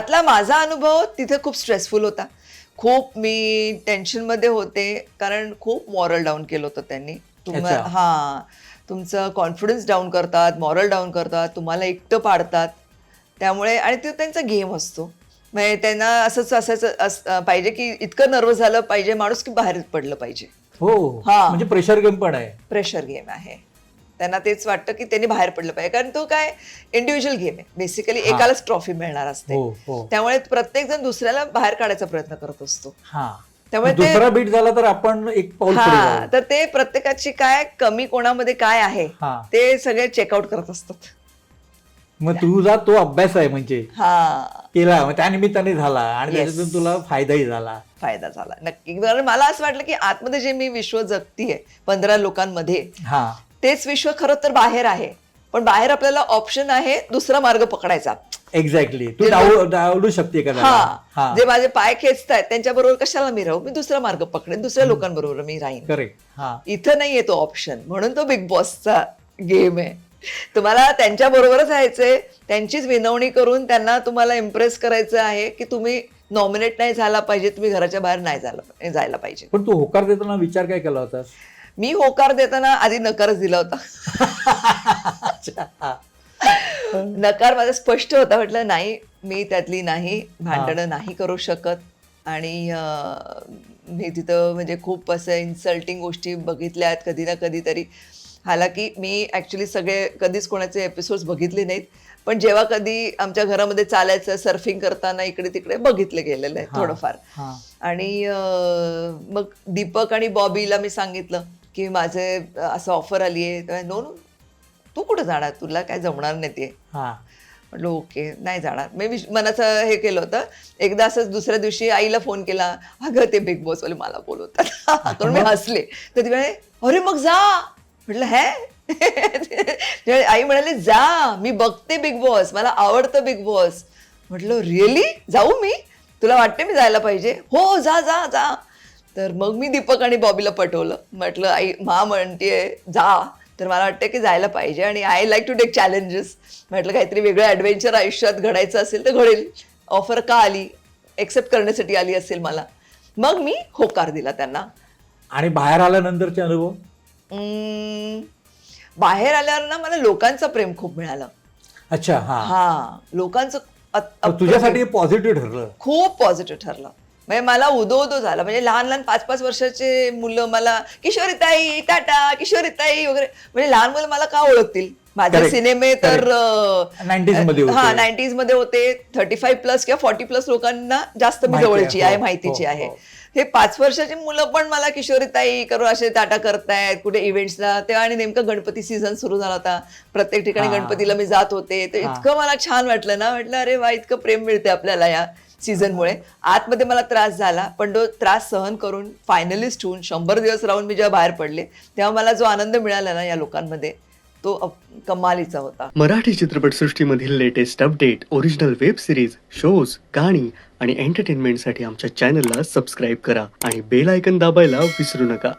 आतला माझा अनुभव तिथे खूप स्ट्रेसफुल होता. खूप मी टेन्शनमध्ये होते, कारण खूप मॉरल डाऊन केलं होतं त्यांनी. अच्छा. हां, तुमचं कॉन्फिडन्स डाऊन करतात, मॉरल डाऊन करतात, तुम्हाला एकटं पाडतात. त्यामुळे आणि तो त्यांचा गेम असतो. म्हणजे त्यांना असंच असायचं पाहिजे, की इतकं नर्वस झालं पाहिजे माणूस, की बाहेर पडलं पाहिजे. हो, हां. म्हणजे प्रेशर गेम पण आहे. प्रेशर गेम आहे. त्यांना तेच वाटतं, की त्यांनी बाहेर पडलं पाहिजे. कारण तो काय इंडिव्हिज्युअल गेम आहे. बेसिकली हां. एकालाच ट्रॉफी मिळणार असते. हो, हो. त्यामुळे प्रत्येकजण दुसऱ्याला बाहेर काढायचा प्रयत्न करत असतो. हां. त्यामुळे ते दुसरा बीट झाला तर आपण एक पाऊल पुढे हां, जाऊ. तर ते प्रत्येकाची काय कमी कोणामध्ये काय आहे, हां. ते सगळे चेकआउट करत असतात. मग तुझा तो अभ्यास आहे म्हणजे हां, केला, मग त्या निमित्ताने झाला आणि Yes. त्याच्यातून तुला फायदाही झाला. फायदा झाला. नक्की. कारण मला असं वाटलं, की आतमध्ये जे मी विश्व जगतीये 15 लोकांमध्ये, हां. तेच विश्व खरं तर बाहेर आहे. पण बाहेर आपल्याला ऑप्शन आहे दुसरा मार्ग पकडायचा. एक्झॅक्टली. तू जे डावलू शकते एखाद्याला. हां, जे माझे पाय खेचतायत त्यांच्याबरोबर कशाला मी राहू? मी दुसरा मार्ग पकडेन, दुसऱ्या लोकांबरोबर मी राहीन. करेक्ट. हां. इथं नाहीये तो ऑप्शन. म्हणून तो बिग बॉसचा गेम आहे. तुम्हाला त्यांच्या बरोबरच राहायचंय, त्यांचीच विनवणी करून त्यांना तुम्हाला इम्प्रेस करायचं आहे, की तुम्ही नॉमिनेट नाही झाला पाहिजे, तुम्ही घराच्या बाहेर नाही जायला पाहिजे. पण तू होकार देताना विचार काय केला होतास? मी होकार देताना आधी नकारच दिला होता. अच्छा. हां. नकार माझा स्पष्ट होता. म्हटलं नाही, मी त्यातली नाही, भांडणं नाही करू शकत आणि मी तिथं म्हणजे खूप असं इन्सल्टिंग गोष्टी बघितल्यात कधी ना कधी तरी. हालाकी मी ॲक्च्युली सगळे कधीच कोणाचे एपिसोड्स बघितले नाहीत. पण जेव्हा कधी आमच्या घरामध्ये चालायचं सर्फिंग करताना इकडे तिकडे बघितलं गेलेलं आहे हां. थोडंफार. हां. आणि मग दीपक आणि बॉबीला मी सांगितलं, की माझे असं ऑफर आली आहे. नो नो, तू कुठं जाणार? तुला काय जमणार नाही ते. हां. म्हटलं ओके, नाही जाणार. मी मनाचं हे केलं होतं. एकदा असंच दुसऱ्या दिवशी आईला फोन केला, अगं ते बिग बॉसवाले मला बोलवतात. म्हणून मी हसले. तर ती म्हणे, अरे मग जा. म्हटलं आई म्हणाले, जा, मी बघते बिग बॉस, मला आवडतं बिग बॉस. म्हटलं रिअली? जाऊ मी? तुला वाटते मी जायला पाहिजे? हो, जा जा जा. तर मग मी दीपक आणि बॉबीला पटवलं. म्हटलं आई मा म्हणतेय जा, तर मला वाटतं की जायला पाहिजे आणि I like to take challenges. म्हटलं काहीतरी वेगळं ॲडव्हेंचर आयुष्यात घडायचं असेल तर घडेल. ऑफर का आली? एक्सेप्ट करण्यासाठी आली असेल मला. मग मी होकार दिला त्यांना. आणि बाहेर आल्यानंतरचे अनुभव? बाहेर आल्यावर ना मला लोकांचं प्रेम खूप मिळालं. अच्छा. हां. हां, लोकांचं तर तुझ्यासाठी पॉझिटिव्ह ठरलं. खूप पॉझिटिव्ह ठरलं. म्हणजे मला उदो झाला. म्हणजे लहान लहान 5-5 वर्षाचे मुलं मला किशोरीताई, टाटा, किशोरीताई वगैरे, म्हणजे लहान मुलं मला का ओळखतील? माझे Correct, सिनेमे तर 90s मध्ये होते. हां, 90s मध्ये होते. 35+ किंवा 40+ लोकांना जास्त मी माहिती आहे. जवळची आहे, हो, माहितीची हो, आहे. हो. हे 5 वर्षाची मुलं पण मला किशोरीताई करून असे टाटा करतायत कुठे इव्हेंट्सला. तेव्हा आणि नेमकं गणपती सीझन सुरू झाला होता. प्रत्येक ठिकाणी हां. गणपतीला मी जात होते. तर हां. इतकं मला छान वाटलं ना, म्हटलं अरे वा, इतकं प्रेम मिळते आपल्याला या सीझनमुळे. आतमध्ये मला त्रास झाला, पण तो त्रास सहन करून फायनलिस्ट होऊन 100 दिवस राहून मी जेव्हा बाहेर पडले, तेव्हा मला जो आनंद मिळाला ना या लोकांमध्ये, तो कमालीचा होता. मराठी चित्रपटसृष्टीमधील latest update, original web series, shows, गाणी आणि एंटरटेनमेंटसाठी आमच्या चॅनलला सबस्क्राईब करा आणि बेल आयकॉन दाबायला विसरू नका.